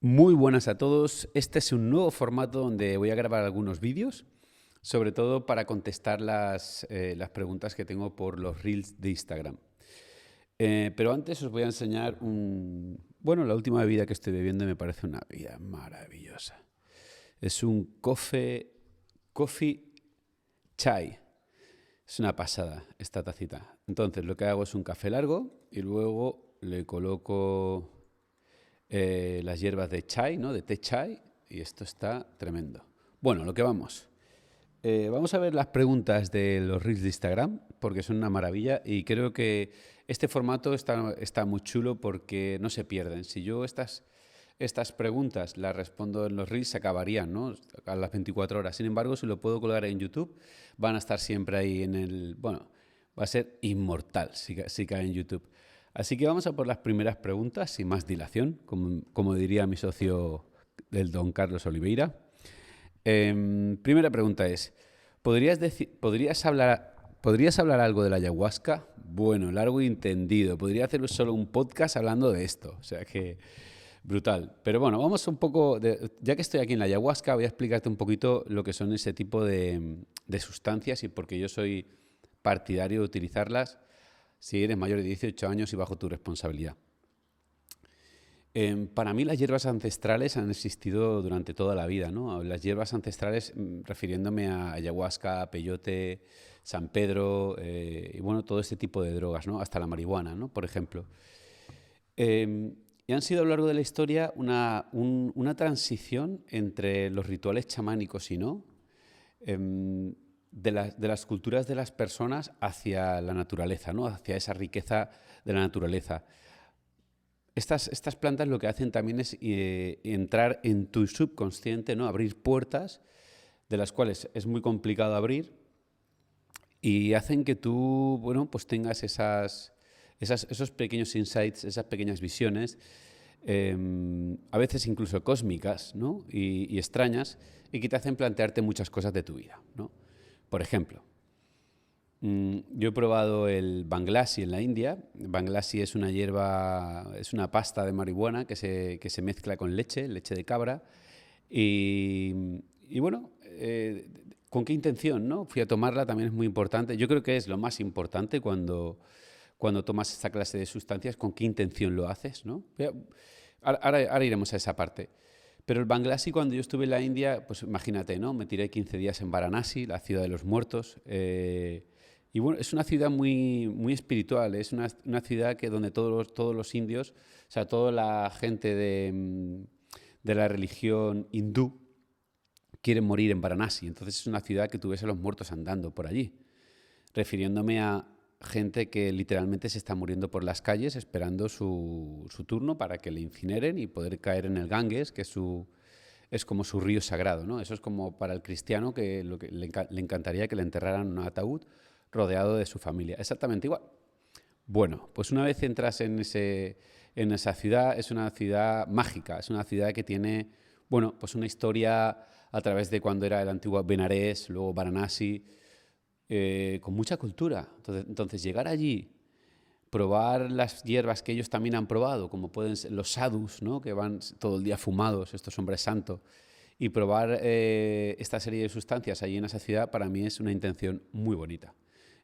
Muy buenas a todos. Este es un nuevo formato donde voy a grabar algunos vídeos, sobre todo para contestar las preguntas que tengo por los Reels de Instagram. Pero antes os voy a enseñar la última bebida que estoy bebiendo me parece una bebida maravillosa. Es un coffee chai. Es una pasada esta tacita. Entonces lo que hago es un café largo y luego le coloco las hierbas de chai, ¿no? De té chai, y esto está tremendo. Bueno, lo que vamos. Vamos a ver las preguntas de los Reels de Instagram, porque son una maravilla y creo que este formato está muy chulo porque no se pierden. Si yo estas preguntas las respondo en los Reels, se acabarían, ¿no? A las 24 horas. Sin embargo, si lo puedo colgar en YouTube, van a estar siempre ahí en el... Bueno, va a ser inmortal si cae en YouTube. Así que vamos a por las primeras preguntas, sin más dilación, como diría mi socio, el don Carlos Oliveira. Primera pregunta es, ¿podrías hablar algo de la ayahuasca? Bueno, largo y entendido. Podría hacer solo un podcast hablando de esto. O sea que, brutal. Pero bueno, vamos un poco, ya que estoy aquí en la ayahuasca, voy a explicarte un poquito lo que son ese tipo de sustancias y por qué yo soy partidario de utilizarlas si eres mayor de 18 años y bajo tu responsabilidad. Para mí las hierbas ancestrales han existido durante toda la vida, ¿no? Las hierbas ancestrales, refiriéndome a ayahuasca, peyote, San Pedro, y bueno, todo este tipo de drogas, ¿no? Hasta la marihuana, ¿no? Por ejemplo. Y han sido a lo largo de la historia una transición entre los rituales chamánicos y no, de las culturas de las personas hacia la naturaleza, ¿no? Hacia esa riqueza de la naturaleza. Estas plantas lo que hacen también es entrar en tu subconsciente, ¿no? Abrir puertas de las cuales es muy complicado abrir y hacen que tú, bueno, pues tengas esos pequeños insights, esas pequeñas visiones, a veces incluso cósmicas, ¿no? Y extrañas, y que te hacen plantearte muchas cosas de tu vida, ¿no? Por ejemplo, yo he probado el Banglasi en la India. Banglasi es una hierba, es una pasta de marihuana que se mezcla con leche de cabra. Y bueno, ¿con qué intención, no? Fui a tomarla, también es muy importante. Yo creo que es lo más importante cuando tomas esta clase de sustancias, con qué intención lo haces, ¿no? Ahora iremos a esa parte. Pero el Banglasi, cuando yo estuve en la India, pues imagínate, ¿no? Me tiré 15 días en Varanasi, la ciudad de los muertos. Y bueno, es una ciudad muy espiritual, es una ciudad donde todos los indios, o sea, toda la gente de la religión hindú quieren morir en Varanasi. Entonces es una ciudad que tú ves a los muertos andando por allí, refiriéndome a gente que literalmente se está muriendo por las calles esperando su turno para que le incineren y poder caer en el Ganges, que es como su río sagrado, ¿no? Eso es como para el cristiano que le encantaría que le enterraran en un ataúd rodeado de su familia. Exactamente igual. Bueno, pues una vez entras en esa ciudad, es una ciudad mágica, es una ciudad que tiene, bueno, pues una historia a través de cuando era el antiguo Benarés, luego Varanasi, con mucha cultura. Entonces, llegar allí, probar las hierbas que ellos también han probado, como pueden ser los sadhus, ¿no? Que van todo el día fumados, estos hombres santos, y probar esta serie de sustancias allí en esa ciudad, para mí es una intención muy bonita.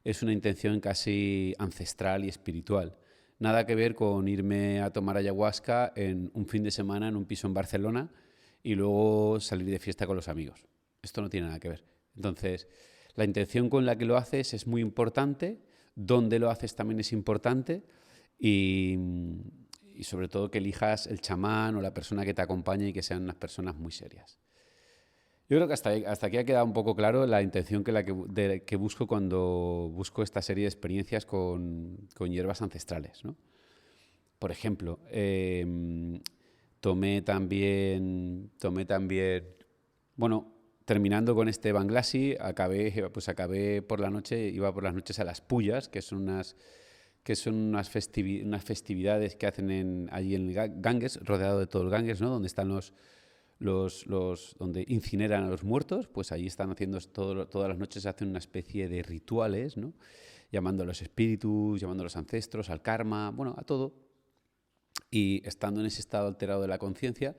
Es una intención casi ancestral y espiritual. Nada que ver con irme a tomar ayahuasca en un fin de semana en un piso en Barcelona y luego salir de fiesta con los amigos. Esto no tiene nada que ver. Entonces, la intención con la que lo haces es muy importante, dónde lo haces también es importante y sobre todo que elijas el chamán o la persona que te acompañe y que sean unas personas muy serias. Yo creo que hasta aquí ha quedado un poco claro la intención que busco cuando busco esta serie de experiencias con hierbas ancestrales, ¿no? Por ejemplo, bueno, terminando con este Banglasi, acabé por la noche, iba por las noches a las pullas, que son unas festividades que hacen allí en el Ganges, rodeado de todo el Ganges, ¿no? Donde están donde incineran a los muertos, pues allí están haciendo todas las noches hacen una especie de rituales, ¿no? Llamando a los espíritus, llamando a los ancestros, al karma, bueno, a todo. Y estando en ese estado alterado de la conciencia,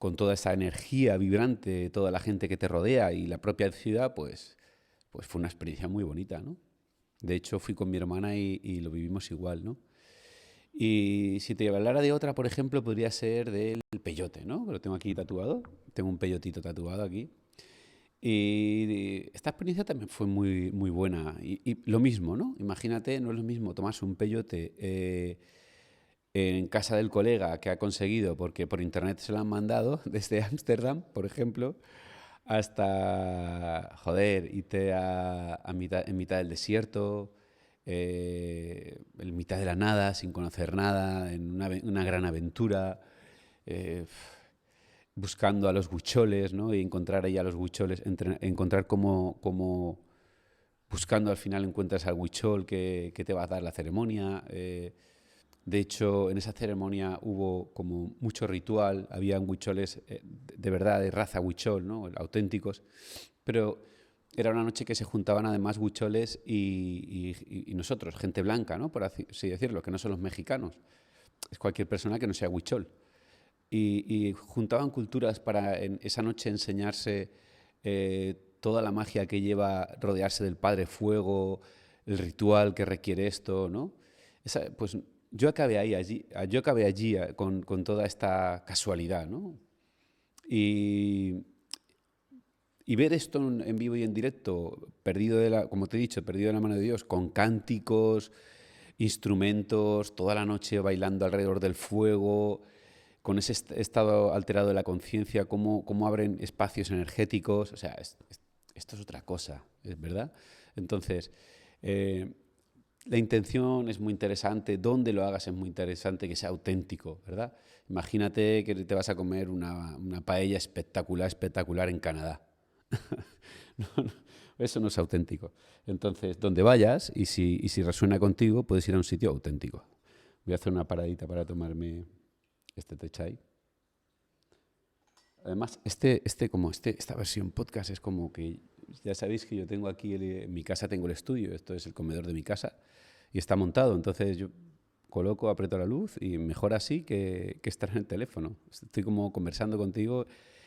con toda esa energía vibrante, toda la gente que te rodea y la propia ciudad, pues fue una experiencia muy bonita, ¿no? De hecho, fui con mi hermana y lo vivimos igual, ¿no? Y si te hablara de otra, por ejemplo, podría ser del peyote, ¿no? Que lo tengo aquí tatuado. Tengo un peyotito tatuado aquí. Y esta experiencia también fue muy, muy buena. Y lo mismo, ¿no? Imagínate, no es lo mismo tomarse un peyote en casa del colega que ha conseguido, porque por internet se lo han mandado desde Ámsterdam, por ejemplo, hasta, joder, irte en mitad del desierto, en mitad de la nada, sin conocer nada, en una gran aventura, eh, buscando a los huicholes, ¿no? Y encontrar ahí a los huicholes, encontrar cómo buscando al final encuentras al huichol que te va a dar la ceremonia. De hecho, en esa ceremonia hubo como mucho ritual, habían huicholes de verdad, de raza huichol, ¿no? Auténticos, pero era una noche que se juntaban además huicholes y nosotros, gente blanca, ¿no? Por así decirlo, que no son los mexicanos, es cualquier persona que no sea huichol. Y juntaban culturas para en esa noche enseñarse toda la magia que lleva rodearse del Padre Fuego, el ritual que requiere esto, ¿no? Pues yo acabé allí con toda esta casualidad, ¿no? Y, y ver esto en vivo y en directo, como te he dicho, perdido de la mano de Dios, con cánticos, instrumentos, toda la noche bailando alrededor del fuego, con ese estado alterado de la conciencia, cómo abren espacios energéticos, o sea, esto es otra cosa, ¿es verdad? Entonces, eh, la intención es muy interesante, dónde lo hagas es muy interesante, que sea auténtico, ¿verdad? Imagínate que te vas a comer una paella espectacular, espectacular en Canadá. No, no, eso no es auténtico. Entonces, donde vayas y si resuena contigo, puedes ir a un sitio auténtico. Voy a hacer una paradita para tomarme este té chai. Además, esta versión podcast es como que, ya sabéis que yo tengo aquí, en mi casa tengo el estudio, esto es el comedor de mi casa, y está montado, entonces yo coloco, aprieto la luz y mejor así que estar en el teléfono. Estoy como conversando contigo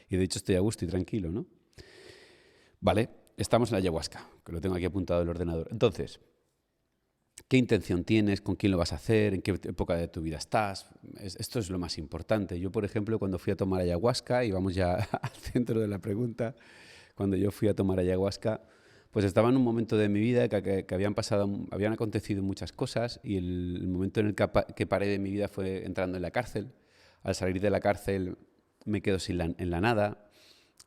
y de hecho estoy a gusto y tranquilo, ¿no? Vale, estamos en la ayahuasca, que lo tengo aquí apuntado en el ordenador. Entonces, ¿qué intención tienes? ¿Con quién lo vas a hacer? ¿En qué época de tu vida estás? Esto es lo más importante. Yo, por ejemplo, cuando fui a tomar ayahuasca, y vamos ya al centro de la pregunta, cuando yo fui a tomar ayahuasca, pues estaba en un momento de mi vida que habían acontecido muchas cosas y el momento en el que paré de mi vida fue entrando en la cárcel. Al salir de la cárcel me quedo en la nada.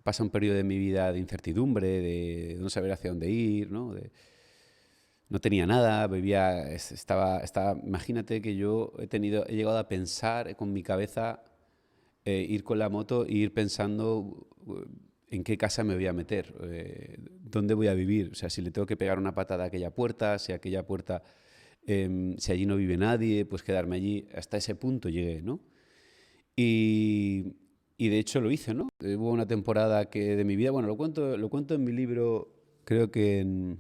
Pasa un periodo de mi vida de incertidumbre, de no saber hacia dónde ir, ¿no? No tenía nada, imagínate que yo he llegado a pensar con mi cabeza ir con la moto e ir pensando en qué casa me voy a meter, dónde voy a vivir, o sea, si le tengo que pegar una patada a aquella puerta, si aquella puerta, si allí no vive nadie, pues quedarme allí. Hasta ese punto llegué, ¿no? Y, y de hecho lo hice, ¿no? Hubo una temporada de mi vida, bueno, lo cuento en mi libro, creo que en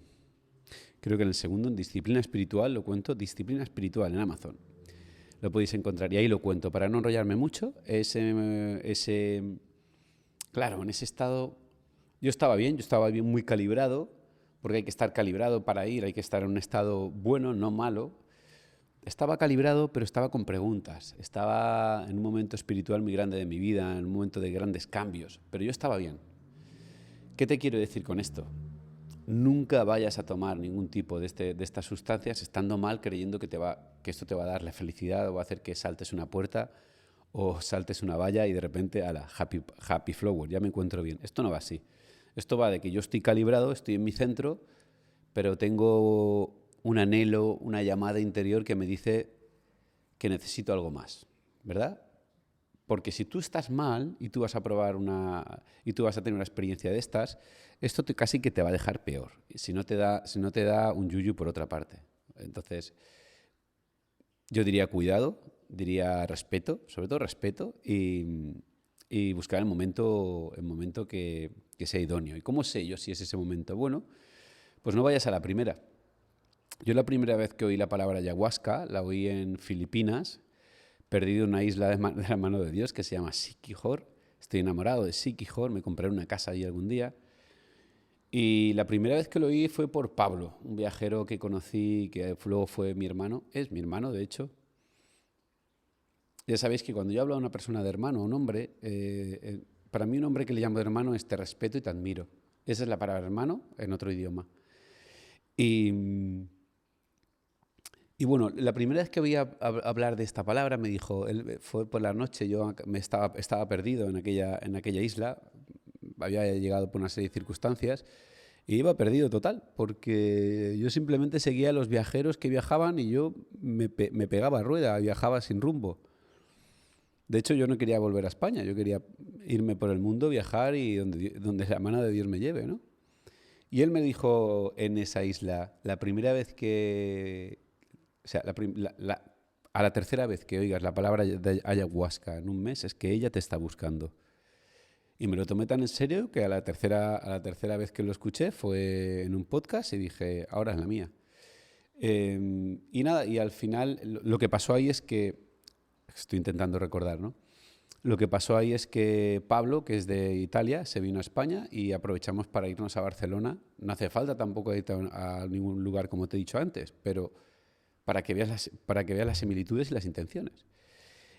el segundo, en Disciplina Espiritual, lo cuento, Disciplina Espiritual en Amazon. Lo podéis encontrar y ahí lo cuento. Para no enrollarme mucho, claro, en ese estado yo estaba bien, muy calibrado, porque hay que estar calibrado para ir, hay que estar en un estado bueno, no malo. Estaba calibrado, pero estaba con preguntas. Estaba en un momento espiritual muy grande de mi vida, en un momento de grandes cambios, pero yo estaba bien. ¿Qué te quiero decir con esto? Nunca vayas a tomar ningún tipo de estas sustancias estando mal, creyendo que esto te va a dar la felicidad o va a hacer que saltes una puerta o saltes una valla y de repente, happy flower, ya me encuentro bien. Esto no va así. Esto va de que yo estoy calibrado, estoy en mi centro, pero tengo un anhelo, una llamada interior que me dice que necesito algo más, ¿verdad? Porque si tú estás mal y tú vas a y tú vas a tener una experiencia de estas, esto casi que te va a dejar peor, si no te da un yuyu por otra parte. Entonces, yo diría cuidado, diría respeto, sobre todo respeto, y buscar el momento que sea idóneo. ¿Y cómo sé yo si es ese momento? Bueno, pues no vayas a la primera. Yo la primera vez que oí la palabra ayahuasca, la oí en Filipinas, perdido en una isla de la mano de Dios que se llama Siquijor, estoy enamorado de Siquijor, me compraré una casa allí algún día. Y la primera vez que lo oí fue por Pablo, un viajero que conocí, que luego fue mi hermano, es mi hermano de hecho. Ya sabéis que cuando yo hablo a una persona de hermano, a un hombre, para mí un hombre que le llamo de hermano es te respeto y te admiro. Esa es la palabra hermano en otro idioma. Y, y bueno, la primera vez que oí hablar de esta palabra me dijo, él, fue por la noche, yo estaba perdido en aquella isla, había llegado por una serie de circunstancias y iba perdido total, porque yo simplemente seguía a los viajeros que viajaban y yo me pegaba a rueda, viajaba sin rumbo. De hecho, yo no quería volver a España, yo quería irme por el mundo, viajar y donde la mano de Dios me lleve, ¿no? Y él me dijo en esa isla, la primera vez que, o sea, a la tercera vez que oigas la palabra de ayahuasca en un mes, es que ella te está buscando. Y me lo tomé tan en serio que a la tercera vez que lo escuché fue en un podcast y dije, ahora es la mía. Y nada, y al final lo que pasó ahí es que, estoy intentando recordar, ¿no? Lo que pasó ahí es que Pablo, que es de Italia, se vino a España y aprovechamos para irnos a Barcelona. No hace falta tampoco ir a ningún lugar, como te he dicho antes, pero para que veas las similitudes y las intenciones.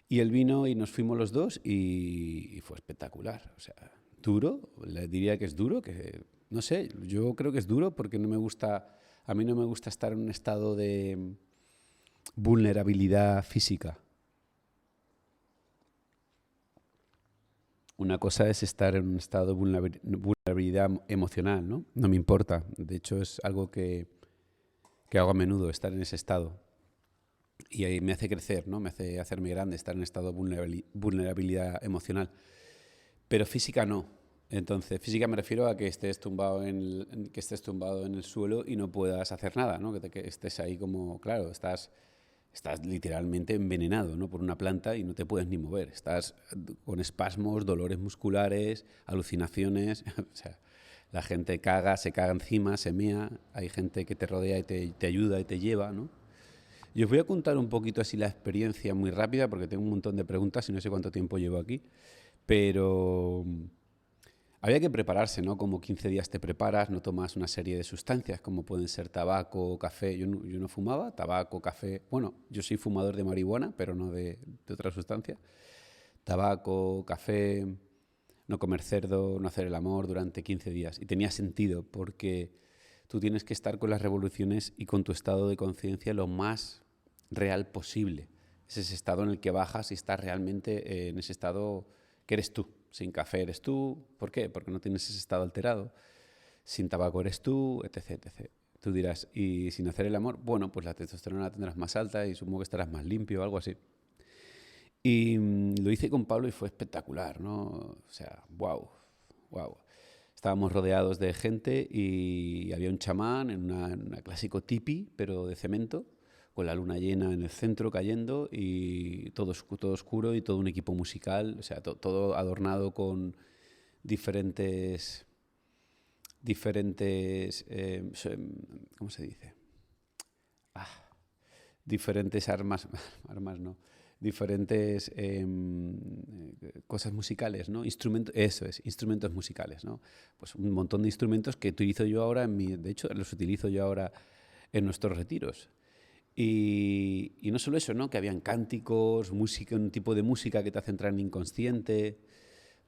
Y él vino y nos fuimos los dos y fue espectacular. O sea, duro, le diría que es duro, que no sé, yo creo que es duro porque a mí no me gusta estar en un estado de vulnerabilidad física. Una cosa es estar en un estado de vulnerabilidad emocional, ¿no? No me importa. De hecho, es algo que hago a menudo, estar en ese estado. Y ahí me hace crecer, ¿no? Me hace hacerme grande, estar en un estado de vulnerabilidad emocional. Pero física no. Entonces, física me refiero a que estés tumbado que estés tumbado en el suelo y no puedas hacer nada, ¿no? Que estés ahí como, claro, estás literalmente envenenado, ¿no? Por una planta y no te puedes ni mover. Estás con espasmos, dolores musculares, alucinaciones. O sea, la gente se caga encima, se mea. Hay gente que te rodea y te ayuda y te lleva, ¿no? Y os voy a contar un poquito así la experiencia muy rápida porque tengo un montón de preguntas y no sé cuánto tiempo llevo aquí. Pero había que prepararse, ¿no? Como 15 días te preparas, no tomas una serie de sustancias como pueden ser tabaco, café. Yo no fumaba, tabaco, café. Bueno, yo soy fumador de marihuana, pero no de otra sustancia. Tabaco, café, no comer cerdo, no hacer el amor durante 15 días. Y tenía sentido porque tú tienes que estar con las revoluciones y con tu estado de conciencia lo más real posible. Es ese estado en el que bajas y estás realmente en ese estado que eres tú. Sin café eres tú. ¿Por qué? Porque no tienes ese estado alterado. Sin tabaco eres tú, etc, etc. Tú dirás, ¿y sin hacer el amor? Bueno, pues la testosterona la tendrás más alta y supongo que estarás más limpio o algo así. Y lo hice con Pablo y fue espectacular, ¿no? O sea, wow, wow. Estábamos rodeados de gente y había un chamán en una clásico tipi, pero de cemento, con la luna llena en el centro cayendo y todo oscuro y todo un equipo musical, o sea, todo adornado con diferentes, ¿cómo se dice? Diferentes armas, armas no, diferentes cosas musicales, ¿no? Eso es, instrumentos musicales, ¿no? Pues un montón de instrumentos que utilizo yo ahora de hecho, los utilizo yo ahora en nuestros retiros. Y no solo eso, ¿no? Que habían cánticos, música, un tipo de música que te hace entrar en inconsciente.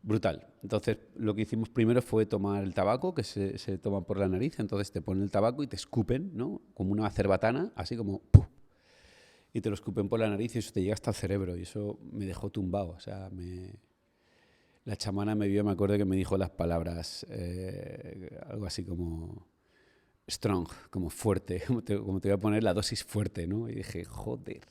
Brutal. Entonces, lo que hicimos primero fue tomar el tabaco, que se toma por la nariz. Entonces, te ponen el tabaco y te escupen, ¿no? Como una cerbatana, así como ¡puf! Y te lo escupen por la nariz y eso te llega hasta el cerebro. Y eso me dejó tumbado. O sea, la chamana me vio, me acuerdo que me dijo las palabras, algo así como strong, como fuerte, como te voy a poner la dosis fuerte, ¿no? Y dije, joder.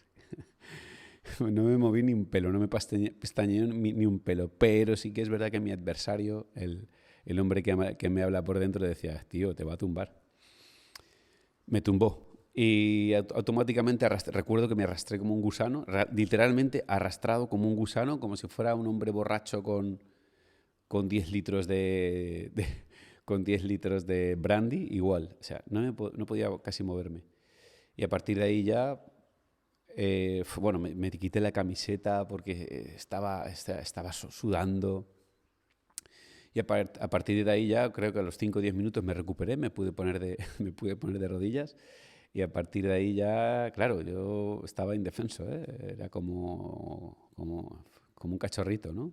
No me moví ni un pelo, no me pestañeé ni un pelo. Pero sí que es verdad que mi adversario, el hombre que me habla por dentro, decía, tío, te va a tumbar. Me tumbó. Y automáticamente recuerdo que me arrastré como un gusano, literalmente arrastrado como un gusano, como si fuera un hombre borracho con 10 litros con 10 litros de brandy, igual. O sea, no podía casi moverme. Y a partir de ahí ya, bueno, me quité la camiseta porque estaba sudando. Y a partir de ahí ya, creo que a los 5 o 10 minutos me recuperé, me pude poner de, me pude poner de rodillas. Y a partir de ahí ya, claro, yo estaba indefenso, ¿eh? Era como un cachorrito, ¿no?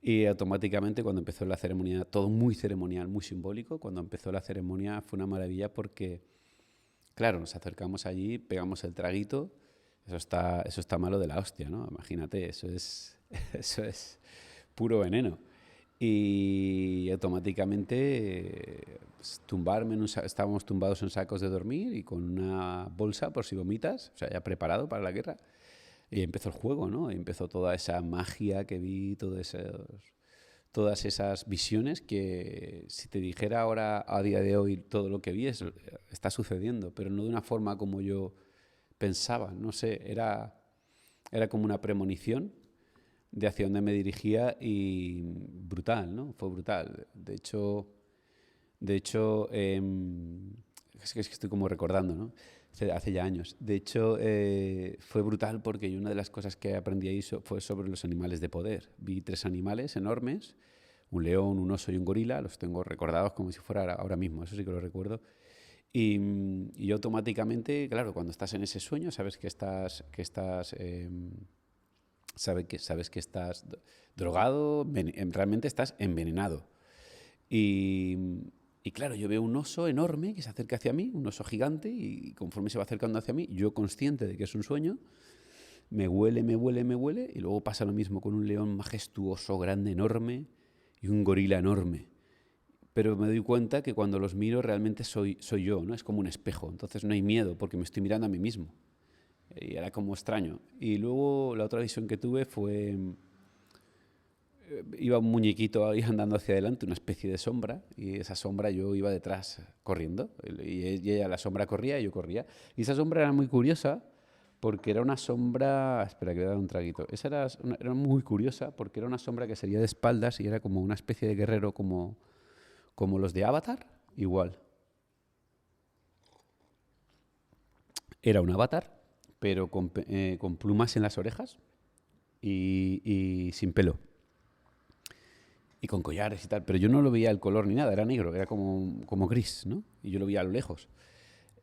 Y automáticamente cuando empezó la ceremonia, todo muy ceremonial, muy simbólico, cuando empezó la ceremonia fue una maravilla porque, claro, nos acercamos allí, pegamos el traguito, eso está malo de la hostia, ¿no? Imagínate, eso es puro veneno. Y automáticamente pues, estábamos tumbados en sacos de dormir y con una bolsa por si vomitas, o sea, ya preparado para la guerra. Y empezó el juego, ¿no? Y empezó toda esa magia que vi, todas esas visiones que si te dijera ahora, a día de hoy, todo lo que vi, está sucediendo, pero no de una forma como yo pensaba, no sé, era como una premonición de hacia dónde me dirigía y brutal, ¿no? Fue brutal. De hecho, es que estoy como recordando, ¿no? Hace ya años. De hecho, fue brutal porque una de las cosas que aprendí ahí fue sobre los animales de poder. Vi 3 animales enormes, un león, un oso y un gorila, los tengo recordados como si fuera ahora mismo, eso sí que lo recuerdo. Y automáticamente, claro, cuando estás en ese sueño, sabes sabes que estás drogado, realmente estás envenenado. Y, y claro, yo veo un oso enorme que se acerca hacia mí, un oso gigante, y conforme se va acercando hacia mí, yo consciente de que es un sueño, me huele, me huele, me huele, y luego pasa lo mismo con un león majestuoso, grande, enorme, y un gorila enorme. Pero me doy cuenta que cuando los miro realmente soy yo, ¿no? Es como un espejo, entonces no hay miedo porque me estoy mirando a mí mismo. Y era como extraño. Y luego la otra visión que tuve fue, iba un muñequito ahí andando hacia adelante, una especie de sombra, y esa sombra yo iba detrás corriendo, y ella, la sombra corría y yo corría. Y esa sombra era muy curiosa porque era una sombra, espera que voy a dar un traguito, era muy curiosa porque era una sombra que salía de espaldas y era como una especie de guerrero como los de Avatar, igual. Era un avatar, pero con plumas en las orejas y sin pelo. Y con collares y tal, pero yo no lo veía el color ni nada, era negro, era como gris, ¿no? Y yo lo veía a lo lejos.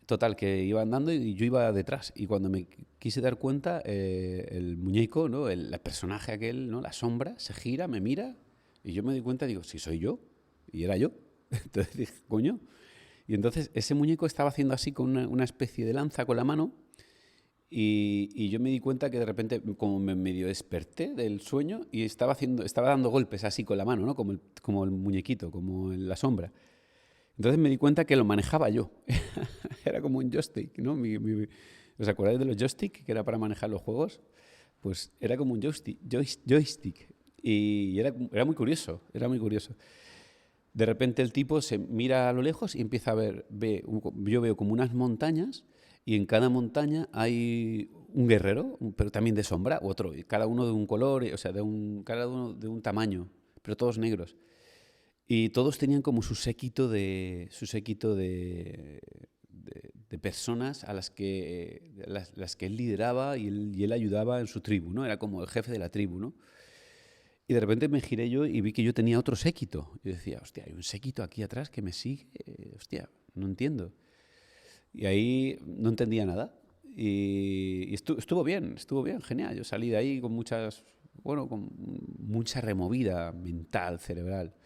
Total, que iba andando y yo iba detrás. Y cuando me quise dar cuenta, el muñeco, ¿no? El personaje aquel, ¿no? La sombra, se gira, me mira, y yo me doy cuenta, digo, si soy yo, y era yo. Entonces dije, coño. Y entonces ese muñeco estaba haciendo así con una especie de lanza con la mano, y yo me di cuenta que de repente como me medio desperté del sueño y estaba dando golpes así con la mano, ¿no? Como el muñequito, como en la sombra. Entonces me di cuenta que lo manejaba yo. Era como un joystick, ¿no? ¿Os acordáis de los joystick que era para manejar los juegos? Pues era como un joystick. Y era muy curioso, era muy curioso. De repente el tipo se mira a lo lejos y empieza a yo veo como unas montañas y en cada montaña hay un guerrero, pero también de sombra, otro, y cada uno de un color, o sea, cada uno de un tamaño, pero todos negros. Y todos tenían como su séquito de personas a las que él lideraba y él ayudaba en su tribu, ¿no? Era como el jefe de la tribu, ¿no? Y de repente me giré yo y vi que yo tenía otro séquito. Yo decía, hostia, hay un séquito aquí atrás que me sigue. Hostia, no entiendo. Y ahí no entendía nada. Y estuvo bien, genial. Yo salí de ahí con mucha removida mental, cerebral.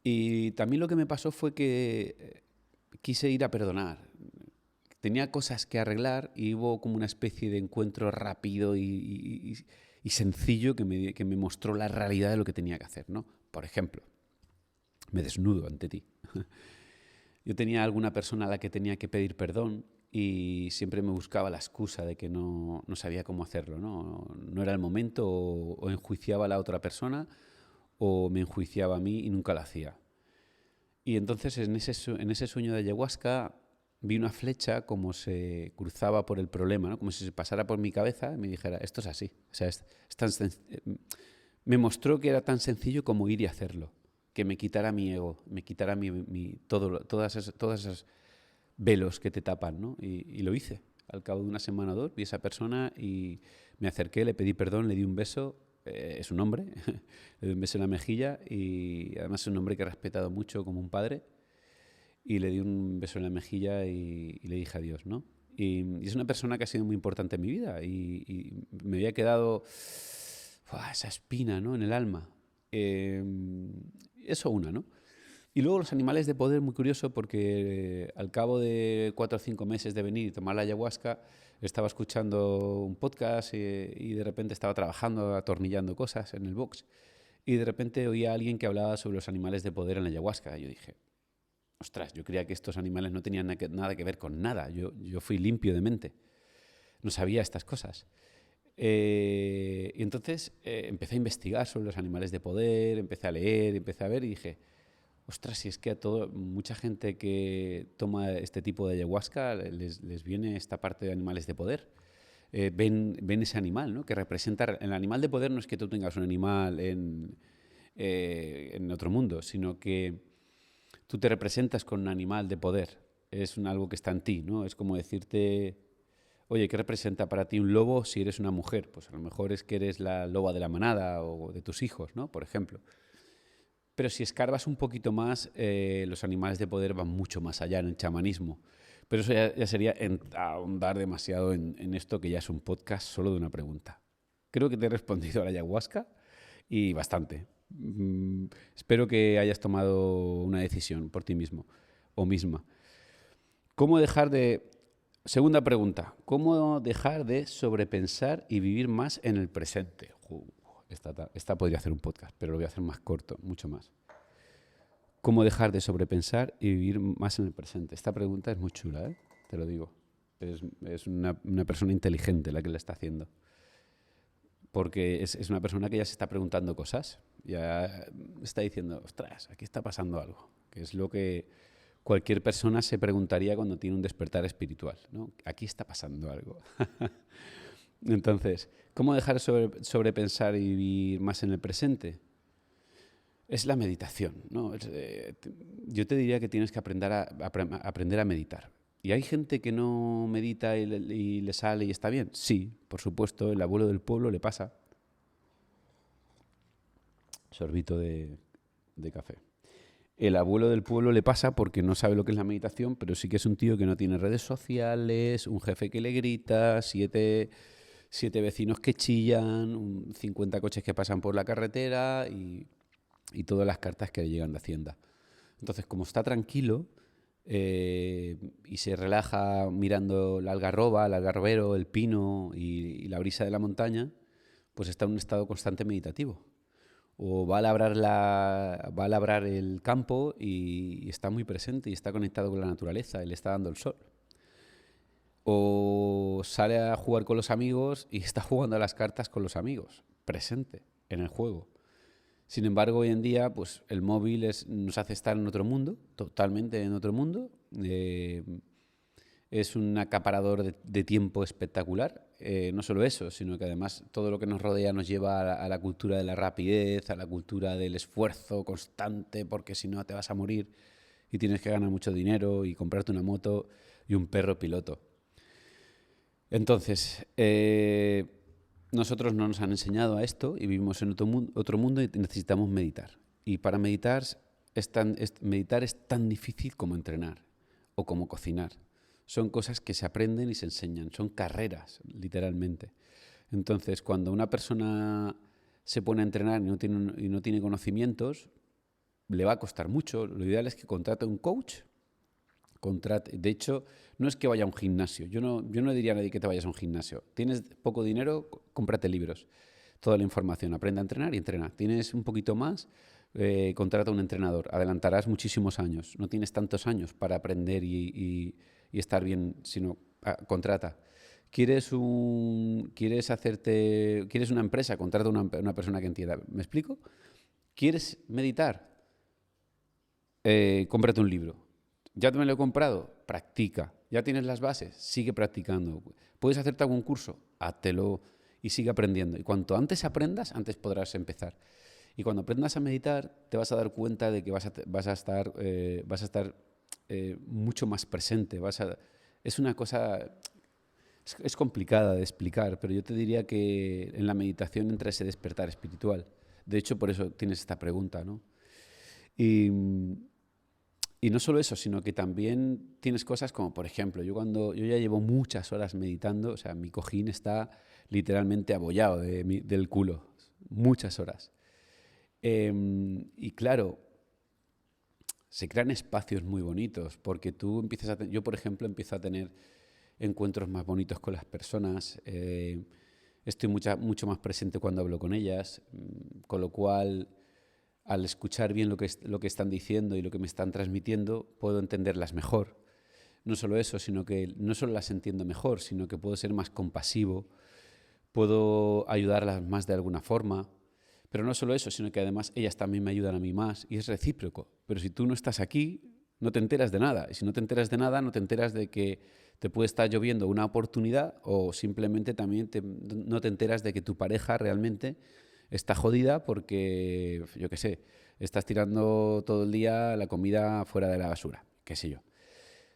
Y también lo que me pasó fue que quise ir a perdonar. Tenía cosas que arreglar y hubo como una especie de encuentro rápido y sencillo que me mostró la realidad de lo que tenía que hacer, ¿no? Por ejemplo, me desnudo ante ti. Yo tenía alguna persona a la que tenía que pedir perdón y siempre me buscaba la excusa de que no sabía cómo hacerlo, ¿no? No era el momento o enjuiciaba a la otra persona o me enjuiciaba a mí y nunca lo hacía. Y entonces en ese sueño de ayahuasca vi una flecha como se cruzaba por el problema, ¿no? Como si se pasara por mi cabeza y me dijera, esto es así. O sea, me mostró que era tan sencillo como ir y hacerlo, que me quitara mi ego, me quitara todas esas velos que te tapan, ¿no? Y lo hice. Al cabo de una semana o dos vi a esa persona y me acerqué, le pedí perdón, le di un beso es un hombre, le di un beso en la mejilla y además es un hombre que he respetado mucho como un padre y le di un beso en la mejilla y le dije adiós, ¿no? Y es una persona que ha sido muy importante en mi vida y me había quedado esa espina, ¿no?, en el alma. Eso una, ¿no? Y luego los animales de poder, muy curioso, porque al cabo de 4 o 5 meses de venir y tomar la ayahuasca, estaba escuchando un podcast y de repente estaba trabajando, atornillando cosas en el box. Y de repente oía a alguien que hablaba sobre los animales de poder en la ayahuasca. Y yo dije, ostras, yo creía que estos animales no tenían nada que ver con nada. Yo fui limpio de mente. No sabía estas cosas. Y entonces empecé a investigar sobre los animales de poder, empecé a leer, empecé a ver y dije, ostras, si es que mucha gente que toma este tipo de ayahuasca les viene esta parte de animales de poder. Ven ese animal, ¿no?, que representa. El animal de poder no es que tú tengas un animal en otro mundo, sino que tú te representas con un animal de poder. Es algo que está en ti, ¿no? Es como decirte, oye, ¿qué representa para ti un lobo si eres una mujer? Pues a lo mejor es que eres la loba de la manada o de tus hijos, ¿no?, por ejemplo. Pero si escarbas un poquito más, los animales de poder van mucho más allá en el chamanismo. Pero eso ya sería ahondar demasiado en esto, que ya es un podcast solo de una pregunta. Creo que te he respondido a la ayahuasca y bastante. Espero que hayas tomado una decisión por ti mismo o misma. ¿Cómo dejar de... Segunda pregunta. ¿Cómo dejar de sobrepensar y vivir más en el presente? Esta podría hacer un podcast, pero lo voy a hacer más corto, mucho más. ¿Cómo dejar de sobrepensar y vivir más en el presente? Esta pregunta es muy chula, ¿eh? Te lo digo. Es una persona inteligente la que la está haciendo. Porque es una persona que ya se está preguntando cosas. Ya está diciendo, ostras, aquí está pasando algo. Que es lo que cualquier persona se preguntaría cuando tiene un despertar espiritual, ¿no? Aquí está pasando algo. Entonces, ¿cómo dejar de sobrepensar y vivir más en el presente? Es la meditación, ¿no? Yo te diría que tienes que aprender a meditar. ¿Y hay gente que no medita y le sale y está bien? Sí, por supuesto, el abuelo del pueblo le pasa. Sorbito de café. El abuelo del pueblo le pasa porque no sabe lo que es la meditación, pero sí que es un tío que no tiene redes sociales, un jefe que le grita, siete vecinos que chillan, 50 coches que pasan por la carretera y todas las cartas que le llegan de Hacienda. Entonces, como está tranquilo y se relaja mirando la algarroba, el algarrobero, el pino y la brisa de la montaña, pues está en un estado constante meditativo. O va a labrar el campo y está muy presente y está conectado con la naturaleza y le está dando el sol. O sale a jugar con los amigos y está jugando a las cartas con los amigos, presente en el juego. Sin embargo, hoy en día, pues el móvil nos hace estar en otro mundo, totalmente en otro mundo. Es un acaparador de tiempo espectacular. No solo eso, sino que además todo lo que nos rodea nos lleva a la cultura de la rapidez, a la cultura del esfuerzo constante, porque si no te vas a morir y tienes que ganar mucho dinero y comprarte una moto y un perro piloto. Entonces, nosotros no nos han enseñado a esto y vivimos en otro mundo y necesitamos meditar. Y para meditar meditar es tan difícil como entrenar o como cocinar. Son cosas que se aprenden y se enseñan, son carreras, literalmente. Entonces, cuando una persona se pone a entrenar y no tiene conocimientos, le va a costar mucho. Lo ideal es que contrate un coach. De hecho, no es que vaya a un gimnasio. Yo no diría a nadie que te vayas a un gimnasio. Tienes poco dinero, cómprate libros. Toda la información. Aprende a entrenar y entrena. Tienes un poquito más, contrata un entrenador. Adelantarás muchísimos años. No tienes tantos años para aprender y estar bien, sino contrata. ¿Quieres una empresa? Contrata una persona que entienda. ¿Me explico? ¿Quieres meditar? Cómprate un libro. ¿Ya me lo he comprado? Practica. ¿Ya tienes las bases? Sigue practicando. ¿Puedes hacerte algún curso? Háztelo y sigue aprendiendo. Y cuanto antes aprendas, antes podrás empezar. Y cuando aprendas a meditar, te vas a dar cuenta de que vas a estar mucho más presente. Es una cosa es complicada de explicar, pero yo te diría que en la meditación entra ese despertar espiritual. De hecho, por eso tienes esta pregunta, ¿no? Y, y no solo eso, sino que también tienes cosas como, por ejemplo, yo ya llevo muchas horas meditando, o sea, mi cojín está literalmente abollado del culo, muchas horas. Y claro, se crean espacios muy bonitos, porque tú empiezas yo, por ejemplo, empiezo a tener encuentros más bonitos con las personas, estoy mucho más presente cuando hablo con ellas, con lo cual, al escuchar bien lo que están diciendo y lo que me están transmitiendo, puedo entenderlas mejor. No solo eso, sino que no solo las entiendo mejor, sino que puedo ser más compasivo, puedo ayudarlas más de alguna forma. Pero no solo eso, sino que además ellas también me ayudan a mí más y es recíproco. Pero si tú no estás aquí, no te enteras de nada. Y si no te enteras de nada, no te enteras de que te puede estar lloviendo una oportunidad o simplemente también no te enteras de que tu pareja realmente está jodida porque, yo qué sé, estás tirando todo el día la comida fuera de la basura, qué sé yo.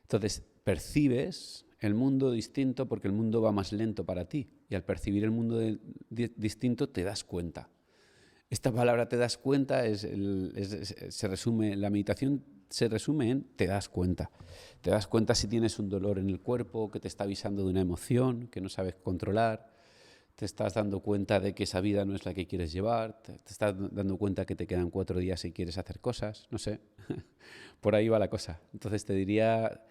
Entonces, percibes el mundo distinto porque el mundo va más lento para ti. Y al percibir el mundo distinto te das cuenta. Esta palabra te das cuenta se resume, la meditación se resume en te das cuenta. Te das cuenta si tienes un dolor en el cuerpo que te está avisando de una emoción que no sabes controlar. Te estás dando cuenta de que esa vida no es la que quieres llevar. Te estás dando cuenta que te quedan 4 días y quieres hacer cosas. No sé. Por ahí va la cosa. Entonces te diría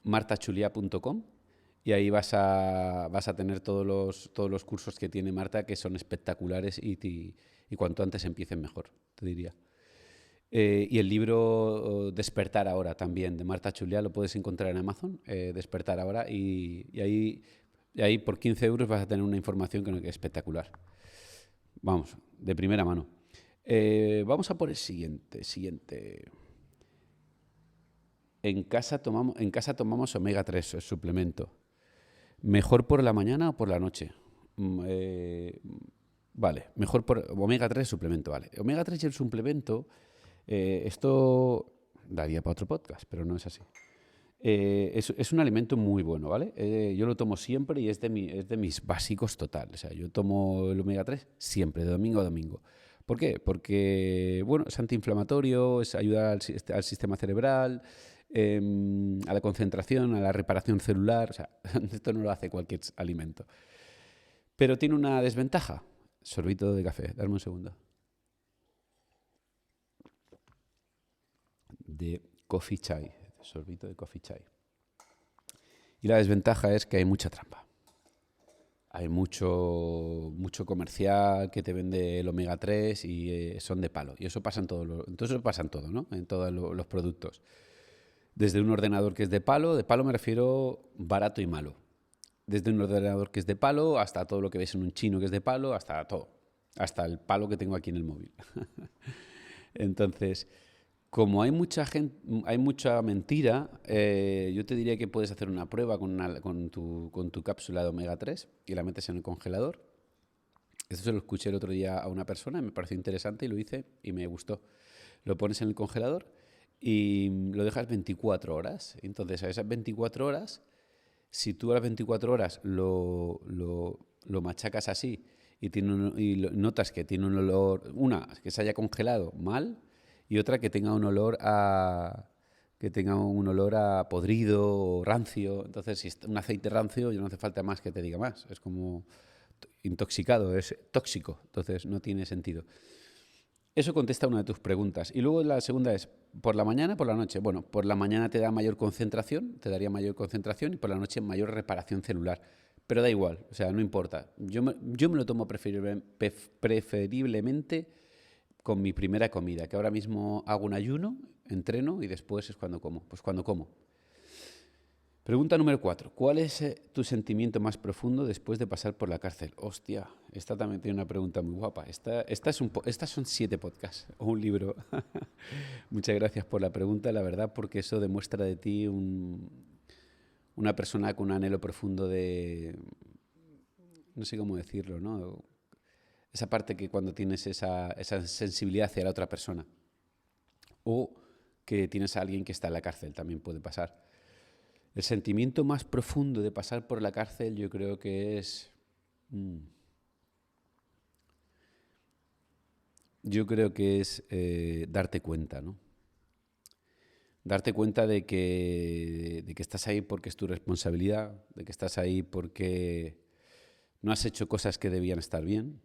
martachulia.com y ahí vas a tener todos los cursos que tiene Marta, que son espectaculares y cuanto antes empiecen mejor, te diría. Y el libro Despertar Ahora también, de Marta Chulia, lo puedes encontrar en Amazon, Despertar Ahora, y ahí por 15 euros vas a tener una información que es espectacular. Vamos, de primera mano. Vamos a por el siguiente. En casa tomamos omega 3, el suplemento. ¿Mejor por la mañana o por la noche? Vale, mejor por omega 3 suplemento, vale. Omega 3 y el suplemento, esto daría para otro podcast, pero no es así. Es un alimento muy bueno, ¿vale? Yo lo tomo siempre y es de mis básicos total. O sea, yo tomo el omega 3 siempre, de domingo a domingo. ¿Por qué? Porque, bueno, es antiinflamatorio, ayuda al sistema cerebral, a la concentración, a la reparación celular. O sea, esto no lo hace cualquier alimento. Pero tiene una desventaja. Sorbito de café, dame un segundo. De coffee chai, sorbito de coffee chai. Y la desventaja es que hay mucha trampa. Hay mucho comercial que te vende el omega 3 y son de palo. Y eso pasa en entonces pasa en todo, ¿no? En todos los productos. Desde un ordenador que es de palo me refiero barato y malo. Desde un ordenador que es de palo hasta todo lo que ves en un chino que es de palo, hasta todo. Hasta el palo que tengo aquí en el móvil. Entonces, como hay mucha mentira, yo te diría que puedes hacer una prueba con tu cápsula de omega 3 y la metes en el congelador. Esto se lo escuché el otro día a una persona y me pareció interesante y lo hice y me gustó. Lo pones en el congelador y lo dejas 24 horas. Entonces, a esas 24 horas, si tú a las 24 horas lo machacas así y notas que tiene un olor, una, que se haya congelado mal, y otra que tenga un olor a podrido o rancio. Entonces, si es un aceite rancio, ya no hace falta más que te diga más. Es como intoxicado, es tóxico. Entonces, no tiene sentido. Eso contesta una de tus preguntas. Y luego la segunda es, ¿por la mañana o por la noche? Bueno, por la mañana te da mayor concentración, te daría mayor concentración, y por la noche mayor reparación celular. Pero da igual, o sea, no importa. Yo me lo tomo preferiblemente con mi primera comida, que ahora mismo hago un ayuno, entreno y después es cuando como. Pues cuando como. Pregunta número 4. ¿Cuál es tu sentimiento más profundo después de pasar por la cárcel? Hostia, esta también tiene una pregunta muy guapa. Estas son 7 podcasts o un libro. Muchas gracias por la pregunta, la verdad, porque eso demuestra de ti una persona con un anhelo profundo de... No sé cómo decirlo, ¿no? Esa parte que cuando tienes esa sensibilidad hacia la otra persona. O que tienes a alguien que está en la cárcel, también puede pasar. El sentimiento más profundo de pasar por la cárcel yo creo que es... Yo creo que es darte cuenta, ¿no? Darte cuenta de que estás ahí porque es tu responsabilidad, de que estás ahí porque no has hecho cosas que debían estar bien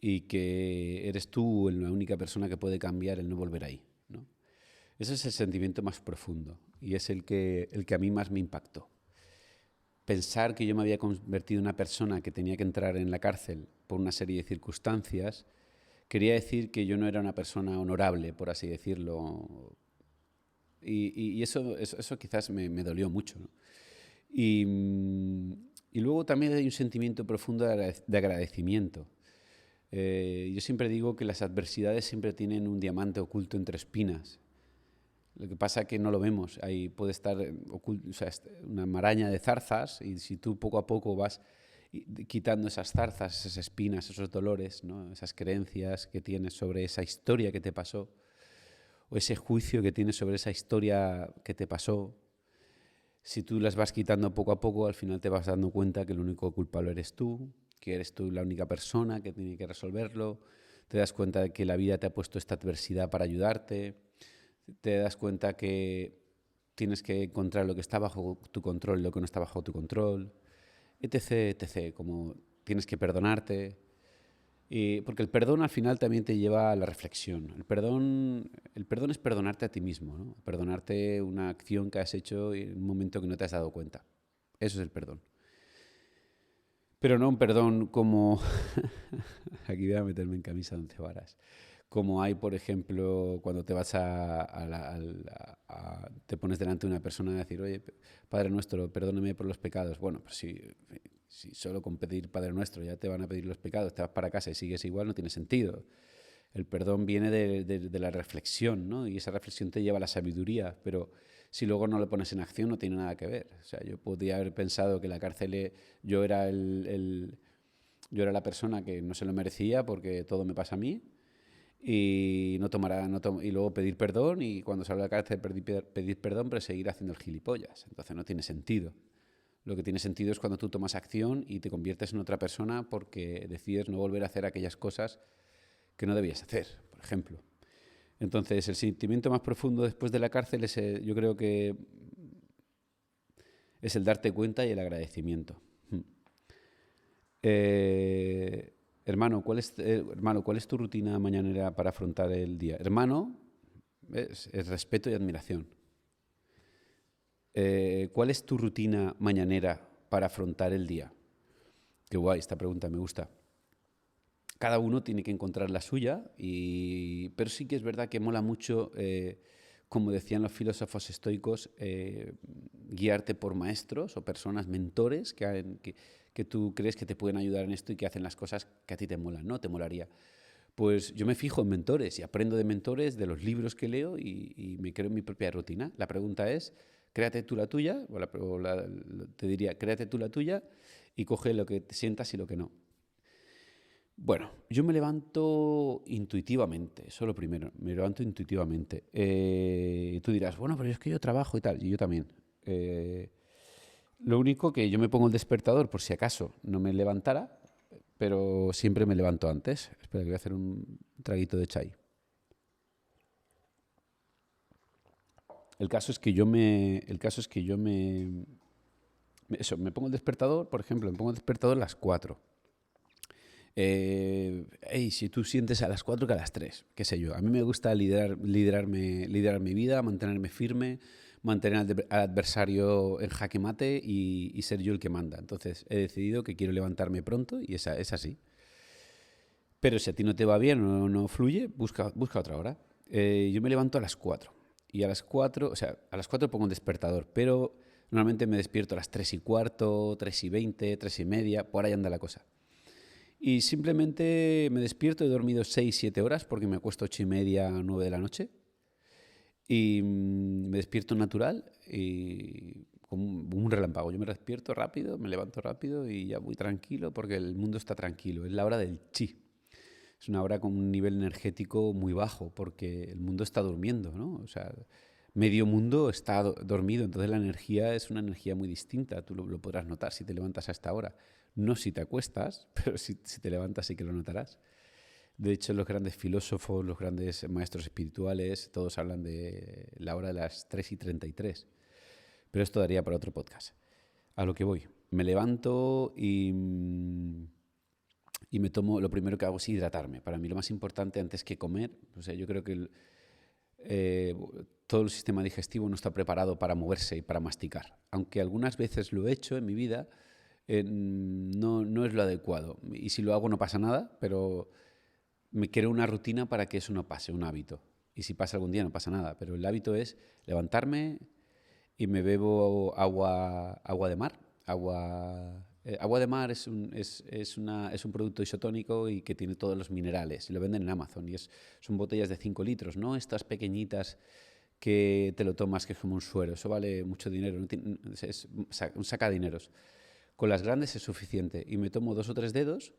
y que eres tú la única persona que puede cambiar el no volver ahí, ¿no? Ese es el sentimiento más profundo y es el que a mí más me impactó. Pensar que yo me había convertido en una persona que tenía que entrar en la cárcel por una serie de circunstancias quería decir que yo no era una persona honorable, por así decirlo. Y eso quizás me dolió mucho, ¿no? Y, y luego también hay un sentimiento profundo de agradecimiento. Yo siempre digo que las adversidades siempre tienen un diamante oculto entre espinas. Lo que pasa es que no lo vemos. Ahí puede estar oculto, o sea, una maraña de zarzas y si tú poco a poco vas quitando esas zarzas, esas espinas, esos dolores, ¿no? Esas creencias que tienes sobre esa historia que te pasó o ese juicio que tienes sobre esa historia que te pasó, si tú las vas quitando poco a poco, al final te vas dando cuenta que el único culpable eres tú, que eres tú la única persona que tiene que resolverlo, te das cuenta de que la vida te ha puesto esta adversidad para ayudarte, te das cuenta que tienes que encontrar lo que está bajo tu control y lo que no está bajo tu control, etc., etc., como tienes que perdonarte. Porque el perdón al final también te lleva a la reflexión. El perdón es perdonarte a ti mismo, ¿no? Perdonarte una acción que has hecho en un momento que no te has dado cuenta. Eso es el perdón. Pero no un perdón como... Aquí voy a meterme en camisa de once varas. Como hay, por ejemplo, cuando te vas te pones delante de una persona y decir, oye, Padre nuestro, perdóname por los pecados. Bueno, pues si solo con pedir Padre nuestro ya te van a pedir los pecados, te vas para casa y sigues igual, no tiene sentido. El perdón viene de la reflexión, ¿no? Y esa reflexión te lleva a la sabiduría, pero si luego no lo pones en acción no tiene nada que ver. O sea, yo podría haber pensado que la cárcel yo era yo era la persona que no se lo merecía porque todo me pasa a mí y y luego pedir perdón y cuando salgo de la cárcel pedir perdón pero seguir haciendo el gilipollas. Entonces no tiene sentido. Lo que tiene sentido es cuando tú tomas acción y te conviertes en otra persona porque decides no volver a hacer aquellas cosas que no debías hacer, por ejemplo. Entonces el sentimiento más profundo después de la cárcel yo creo que es el darte cuenta y el agradecimiento. Hermano, ¿cuál es tu rutina mañanera para afrontar el día? Hermano, es respeto y admiración. ¿Cuál es tu rutina mañanera para afrontar el día? Qué guay, esta pregunta me gusta. Cada uno tiene que encontrar la suya, pero sí que es verdad que mola mucho, como decían los filósofos estoicos, guiarte por maestros o personas, mentores, que tú crees que te pueden ayudar en esto y que hacen las cosas que a ti te molan, ¿no? Te molaría. Pues yo me fijo en mentores y aprendo de mentores, de los libros que leo y me creo mi propia rutina. La pregunta es, créate tú la tuya, te diría, créate tú la tuya y coge lo que te sientas y lo que no. Bueno, yo me levanto intuitivamente, eso es lo primero, me levanto intuitivamente. Tú dirás, bueno, pero es que yo trabajo y tal, y yo también. Lo único que yo me pongo el despertador por si acaso no me levantara, pero siempre me levanto antes. Espera, que voy a hacer un traguito de chai. Me pongo el despertador, por ejemplo, me pongo el despertador a las 4. Si tú sientes a las 4 que a las 3, qué sé yo. A mí me gusta liderar mi vida, mantenerme firme, mantener al adversario en jaque mate y ser yo el que manda. Entonces he decidido que quiero levantarme pronto y es así. Pero si a ti no te va bien o no fluye, busca otra hora. Yo me levanto a las 4 y a las 4, o sea, a las 4 pongo un despertador, pero normalmente me despierto a las 3:15, 3:20, 3:30, por ahí anda la cosa. Y simplemente me despierto, he dormido 6-7 horas porque me acuesto 8:30, 9 de la noche. Y me despierto natural y como un relámpago. Yo me despierto rápido, me levanto rápido y ya voy tranquilo porque el mundo está tranquilo. Es la hora del chi. Es una hora con un nivel energético muy bajo porque el mundo está durmiendo, ¿no? O sea, medio mundo está dormido, entonces la energía es una energía muy distinta, tú lo podrás notar si te levantas a esta hora. No si te acuestas, pero si te levantas sí que lo notarás. De hecho, los grandes filósofos, los grandes maestros espirituales, todos hablan de la hora de las 3:33. Pero esto daría para otro podcast. A lo que voy. Me levanto y me tomo, lo primero que hago es hidratarme. Para mí lo más importante antes que comer, o sea, yo creo que eh, todo el sistema digestivo no está preparado para moverse y para masticar. Aunque algunas veces lo he hecho en mi vida, no es lo adecuado. Y si lo hago no pasa nada, pero me creo una rutina para que eso no pase, un hábito. Y si pasa algún día no pasa nada, pero el hábito es levantarme y me bebo agua de mar. Agua de mar es un producto isotónico y que tiene todos los minerales. Y lo venden en Amazon y son botellas de 5 litros, no estas pequeñitas que te lo tomas que es como un suero. Eso vale mucho dinero, es un sacadineros. Con las grandes es suficiente y me tomo 2 o 3 dedos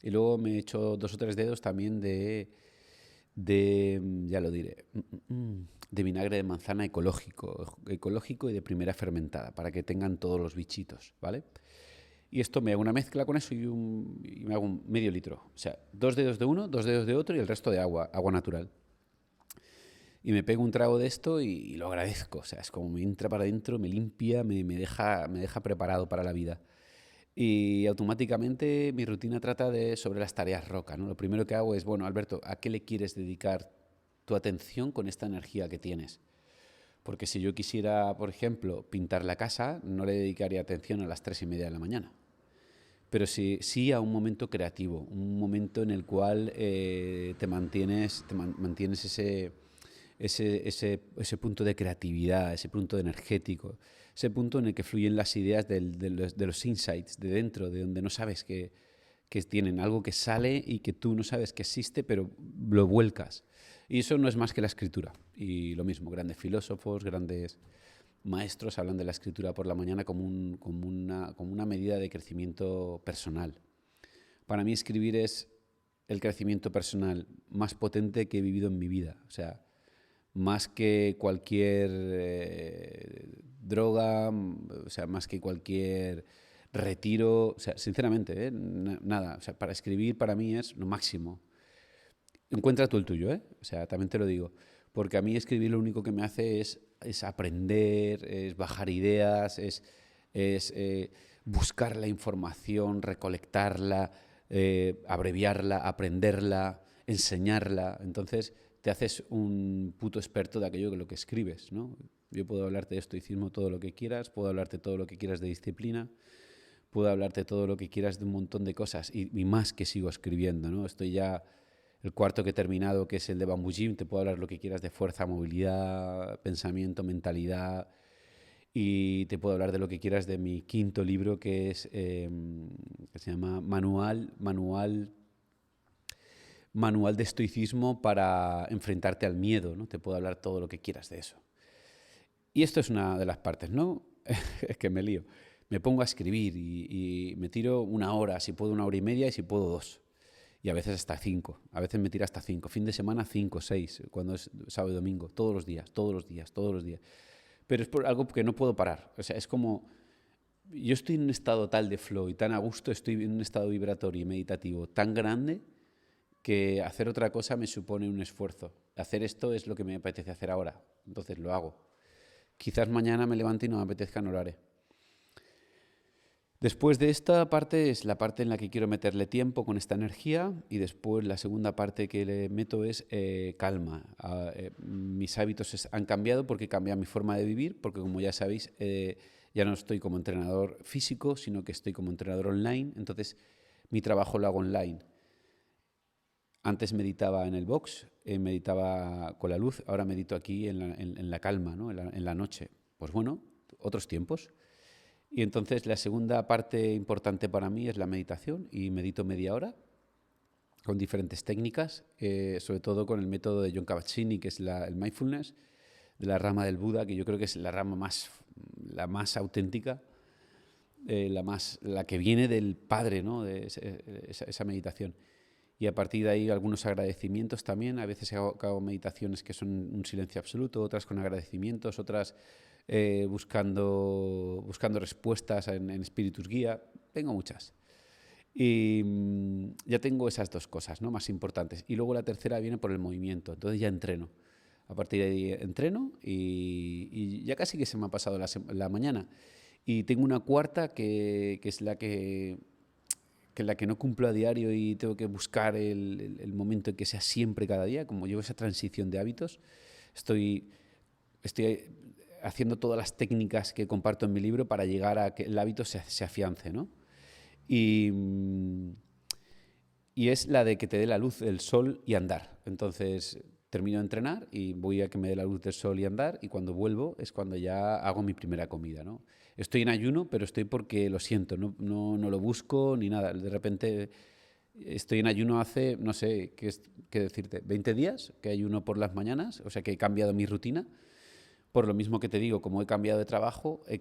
y luego me echo 2 o 3 dedos también ya lo diré, de vinagre de manzana ecológico y de primera fermentada, para que tengan todos los bichitos, ¿vale? Y esto me hago una mezcla con eso y me hago un medio litro. O sea, 2 dedos de uno, 2 dedos de otro y el resto de agua natural. Y me pego un trago de esto y lo agradezco. O sea, es como me entra para adentro, me limpia, me deja preparado para la vida. Y automáticamente mi rutina trata sobre las tareas roca, ¿no? Lo primero que hago es, bueno, Alberto, ¿a qué le quieres dedicar tu atención con esta energía que tienes? Porque si yo quisiera, por ejemplo, pintar la casa, no le dedicaría atención a las 3:30 de la mañana. Pero sí a un momento creativo, un momento en el cual mantienes ese punto de creatividad, ese punto energético, ese punto en el que fluyen las ideas de los insights, de dentro, de donde no sabes que tienen algo que sale y que tú no sabes que existe, pero lo vuelcas. Y eso no es más que la escritura. Y lo mismo, grandes filósofos, grandes maestros hablan de la escritura por la mañana como una medida de crecimiento personal. Para mí escribir es el crecimiento personal más potente que he vivido en mi vida. O sea, más que cualquier droga, o sea, más que cualquier retiro, o sea, sinceramente, nada. O sea, para escribir para mí es lo máximo. Encuentra tú el tuyo, ¿eh? O sea, también te lo digo. Porque a mí escribir lo único que me hace es aprender, es bajar ideas, es buscar la información, recolectarla, abreviarla, aprenderla, enseñarla. Entonces te haces un puto experto de aquello que lo que escribes, ¿no? Yo puedo hablarte de estoicismo todo lo que quieras, puedo hablarte todo lo que quieras de disciplina, puedo hablarte todo lo que quieras de un montón de cosas y más que sigo escribiendo, ¿no? Estoy ya el cuarto que he terminado, que es el de Bamboo Gym, te puedo hablar lo que quieras de fuerza, movilidad, pensamiento, mentalidad, y te puedo hablar de lo que quieras de mi quinto libro, que se llama Manual de estoicismo para enfrentarte al miedo, ¿no? Te puedo hablar todo lo que quieras de eso. Y esto es una de las partes, ¿no? Es que me lío. Me pongo a escribir y me tiro 1 hora, si puedo 1 hora y media y si puedo 2. Y a veces hasta 5. A veces me tira hasta 5. Fin de semana 5, 6, cuando es sábado y domingo. Todos los días, todos los días, todos los días. Pero es por algo que no puedo parar. O sea, es como... Yo estoy en un estado tal de flow y tan a gusto, estoy en un estado vibratorio y meditativo tan grande que hacer otra cosa me supone un esfuerzo. Hacer esto es lo que me apetece hacer ahora. Entonces lo hago. Quizás mañana me levante y no me apetezca, no lo haré. Después de esta parte es la parte en la que quiero meterle tiempo con esta energía y después la segunda parte que le meto es calma. Mis hábitos han cambiado porque cambia mi forma de vivir, porque como ya sabéis, ya no estoy como entrenador físico, sino que estoy como entrenador online, entonces mi trabajo lo hago online. Antes meditaba en el box, meditaba con la luz, ahora medito aquí en la calma, ¿no? en la noche. Pues bueno, otros tiempos. Y entonces la segunda parte importante para mí es la meditación y medito media hora con diferentes técnicas, sobre todo con el método de Jon Kabat-Zinn, que es el mindfulness, de la rama del Buda, que yo creo que es la rama la más auténtica, la que viene del padre, ¿no? De esa meditación. y a partir de ahí algunos agradecimientos también. A veces hago meditaciones que son un silencio absoluto, otras con agradecimientos, otras buscando respuestas en espíritus guía. Tengo muchas. Y ya tengo esas dos cosas, ¿no?, más importantes. Y luego la tercera viene por el movimiento. Entonces ya entreno. A partir de ahí entreno y ya casi que se me ha pasado la mañana. Y tengo una cuarta que es la que no cumplo a diario y tengo que buscar el momento en que sea siempre cada día. Como llevo esa transición de hábitos, estoy haciendo todas las técnicas que comparto en mi libro para llegar a que el hábito se afiance, ¿no? Y es la de que te dé la luz del sol y andar. Entonces termino de entrenar y voy a que me dé la luz del sol y andar, y cuando vuelvo es cuando ya hago mi primera comida, ¿no? Estoy en ayuno, pero estoy porque lo siento, no lo busco ni nada. De repente estoy en ayuno hace, no sé qué decirte, 20 días que ayuno por las mañanas, o sea que he cambiado mi rutina. Por lo mismo que te digo, como he cambiado de trabajo, he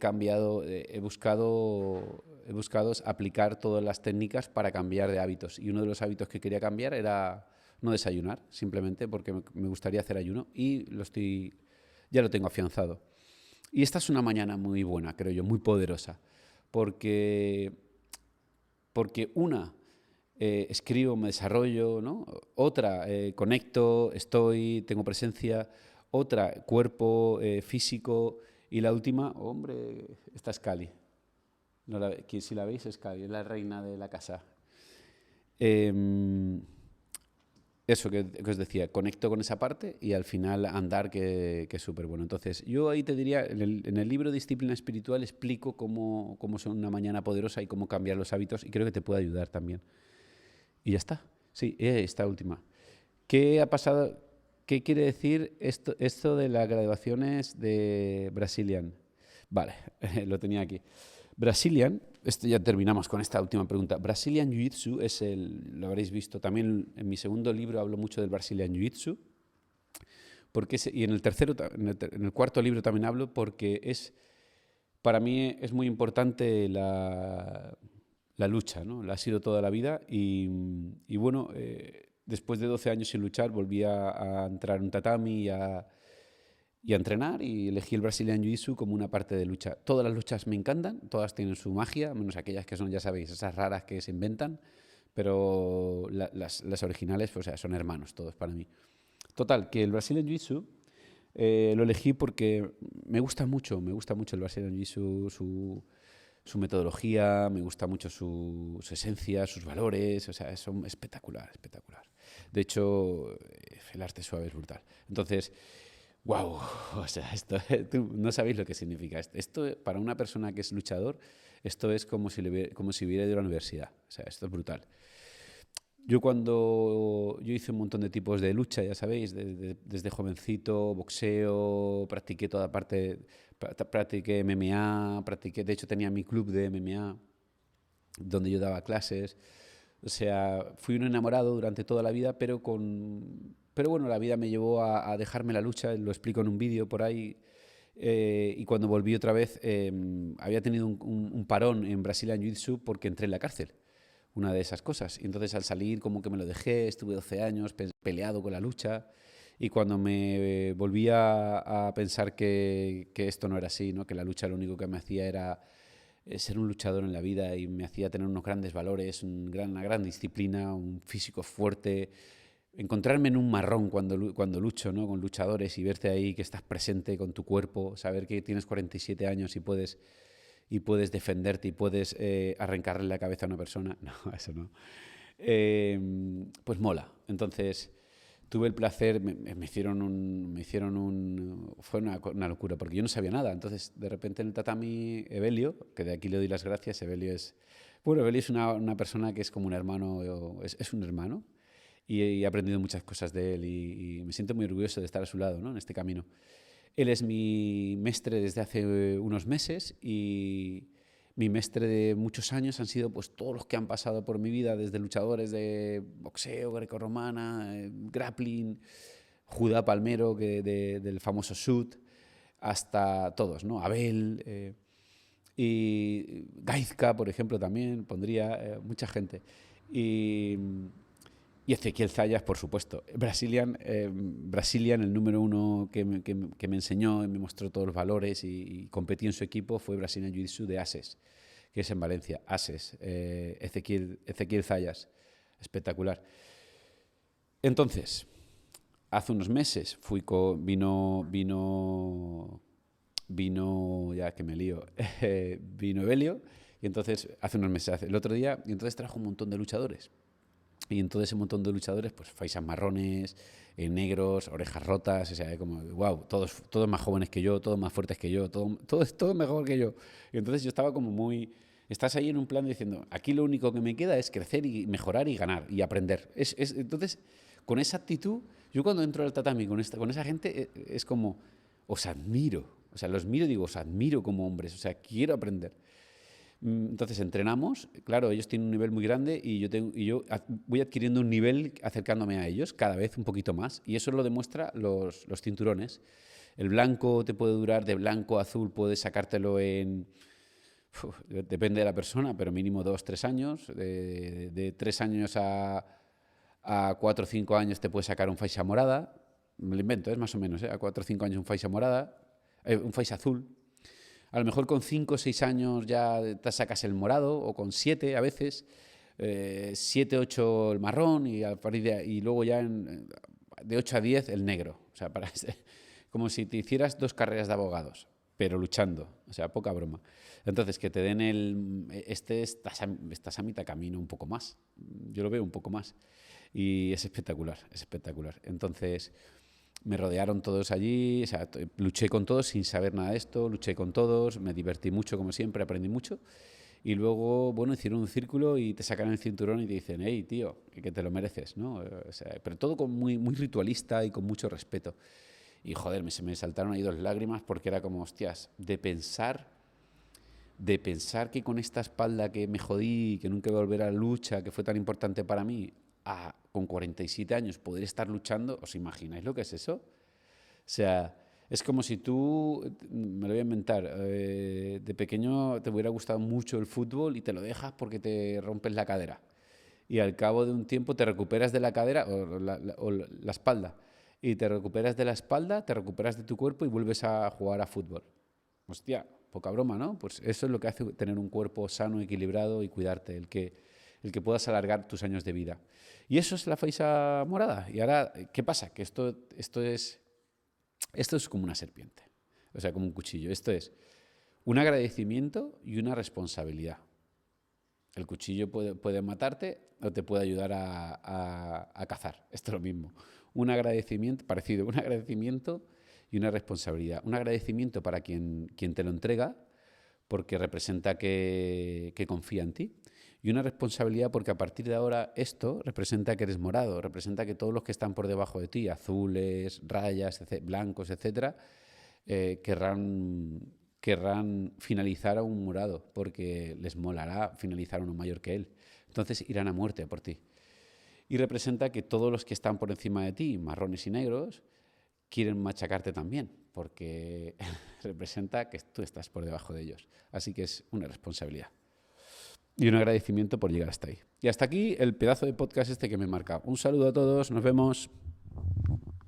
buscado aplicar todas las técnicas para cambiar de hábitos. Y uno de los hábitos que quería cambiar era no desayunar, simplemente porque me gustaría hacer ayuno, y ya lo tengo afianzado. Y esta es una mañana muy buena, creo yo, muy poderosa, porque una, escribo, me desarrollo, ¿no? Otra, conecto, tengo presencia. Otra, cuerpo, físico. Y la última, hombre, esta es Cali. Si la veis, es Cali, es la reina de la casa. Eso que os decía, conecto con esa parte y al final andar, que es súper bueno. Entonces, yo ahí te diría, en el libro Disciplina Espiritual explico cómo son una mañana poderosa y cómo cambiar los hábitos, y creo que te puede ayudar también. Y ya está. Sí, esta última. ¿Qué ha pasado? ¿Qué quiere decir esto de las graduaciones de Brazilian? Vale, lo tenía aquí. Brazilian, ya terminamos con esta última pregunta. Brazilian Jiu-Jitsu lo habréis visto, también en mi segundo libro hablo mucho del Brazilian Jiu-Jitsu, y en el cuarto libro también hablo, porque para mí es muy importante la lucha, ¿no? La ha sido toda la vida y bueno, después de 12 años sin luchar volví a entrar en un tatami y a entrenar, y elegí el Brazilian Jiu-Jitsu como una parte de lucha. Todas las luchas me encantan, todas tienen su magia, menos aquellas que son, ya sabéis, esas raras que se inventan, pero las originales, o sea, son hermanos todos para mí. Total, que el Brazilian Jiu-Jitsu lo elegí porque me gusta mucho el Brazilian Jiu-Jitsu, su metodología, me gusta mucho su esencia, sus valores, o sea, son espectacular. De hecho, el arte suave es brutal. Entonces, wow, o sea, tú no sabéis lo que significa esto. Esto, para una persona que es luchador, esto es como si hubiera ido a la universidad. O sea, esto es brutal. Yo hice un montón de tipos de lucha, ya sabéis, desde jovencito, boxeo, practiqué MMA, de hecho tenía mi club de MMA donde yo daba clases. O sea, fui un enamorado durante toda la vida, pero bueno, la vida me llevó a dejarme la lucha, lo explico en un vídeo por ahí. Y cuando volví otra vez, había tenido un parón en Brazilian Jiu-Jitsu porque entré en la cárcel, una de esas cosas. Y entonces al salir como que me lo dejé, estuve 12 años peleado con la lucha, y cuando me volví a pensar que esto no era así, ¿no? Que la lucha lo único que me hacía era ser un luchador en la vida, y me hacía tener unos grandes valores, una gran disciplina, un físico fuerte, encontrarme en un marrón cuando lucho, ¿no? Con luchadores, y verte ahí que estás presente con tu cuerpo, saber que tienes 47 años y puedes defenderte y puedes arrancarle la cabeza a una persona. No, eso no. Pues mola. Entonces tuve el placer, fue una locura, porque yo no sabía nada. Entonces, de repente en el tatami, Evelio, que de aquí le doy las gracias, Evelio es una persona que es como un hermano, es un hermano, y he aprendido muchas cosas de él, y me siento muy orgulloso de estar a su lado, ¿no? En este camino. Él es mi mestre desde hace unos meses, y mi mestre de muchos años han sido pues todos los que han pasado por mi vida, desde luchadores de boxeo, grecorromana, grappling, Judá Palmero, del famoso shoot, hasta todos, ¿no? Abel, y Gaizka, por ejemplo, también pondría mucha gente. Y Y Ezequiel Zayas, por supuesto. Brazilian, el número uno que me enseñó y me mostró todos los valores y competí en su equipo fue Brazilian Jiu-Jitsu de ASES, que es en Valencia. ASES, Ezequiel Zayas. Espectacular. Entonces, hace unos meses vino, ya que me lío, vino Evelio, y entonces, hace unos meses, el otro día, y entonces trajo un montón de luchadores. Y en todo ese montón de luchadores, pues faisas marrones, negros, orejas rotas, o sea, como, wow, todos más jóvenes que yo, todos más fuertes que yo, todo mejor que yo. Y entonces yo estaba como muy... Estás ahí en un plan diciendo, aquí lo único que me queda es crecer y mejorar y ganar y aprender. Entonces, con esa actitud, yo cuando entro al tatami con esa gente, es como, os admiro. O sea, los miro y digo, os admiro como hombres, o sea, quiero aprender. Entonces entrenamos, claro, ellos tienen un nivel muy grande y yo voy adquiriendo un nivel acercándome a ellos cada vez un poquito más, y eso lo demuestra los cinturones. El blanco te puede durar, de blanco a azul puedes sacártelo depende de la persona, pero mínimo 2-3 años. De 3 años a 4 o 5 años te puedes sacar un faixa morada, me lo invento, es más o menos, a 4 o 5 años un faixa morada, un faixa azul. A lo mejor con 5 o 6 años ya te sacas el morado, o con 7 a veces, 7, 8 el marrón, y luego ya de 8 a 10 el negro. O sea, como si te hicieras 2 carreras de abogados, pero luchando. O sea, poca broma. Entonces, que te den estás a mitad camino, un poco más. Yo lo veo un poco más. Y es espectacular, es espectacular. Entonces... Me rodearon todos allí, o sea, luché con todos sin saber nada de esto, luché con todos, me divertí mucho como siempre, aprendí mucho. Y luego, bueno, hicieron un círculo y te sacan el cinturón y te dicen, hey, tío, que te lo mereces, ¿no? O sea, pero todo muy ritualista y con mucho respeto. Y joder, se me saltaron ahí 2 lágrimas porque era como, hostias, de pensar que con esta espalda que me jodí, que nunca voy a volver a la lucha, que fue tan importante para mí, con 47 años poder estar luchando, ¿os imagináis lo que es eso? O sea, es como si tú, me lo voy a inventar, de pequeño te hubiera gustado mucho el fútbol y te lo dejas porque te rompes la cadera. Y al cabo de un tiempo te recuperas de la cadera o la espalda. Y te recuperas de la espalda, te recuperas de tu cuerpo y vuelves a jugar a fútbol. Hostia, poca broma, ¿no? Pues eso es lo que hace tener un cuerpo sano, equilibrado y cuidarte, el que puedas alargar tus años de vida. Y eso es la faixa morada. Y ahora, ¿qué pasa? Que esto es como una serpiente, o sea, como un cuchillo. Esto es un agradecimiento y una responsabilidad. El cuchillo puede matarte o te puede ayudar a cazar. Esto es lo mismo. Un agradecimiento, parecido, un agradecimiento y una responsabilidad. Un agradecimiento para quien te lo entrega, porque representa que confía en ti. Y una responsabilidad porque a partir de ahora esto representa que eres morado, representa que todos los que están por debajo de ti, azules, rayas, blancos, etcétera, querrán finalizar a un morado porque les molará finalizar a uno mayor que él. Entonces irán a muerte por ti. Y representa que todos los que están por encima de ti, marrones y negros, quieren machacarte también, porque representa que tú estás por debajo de ellos. Así que es una responsabilidad. Y un agradecimiento por llegar hasta ahí. Y hasta aquí el pedazo de podcast que me marca. Un saludo a todos, nos vemos.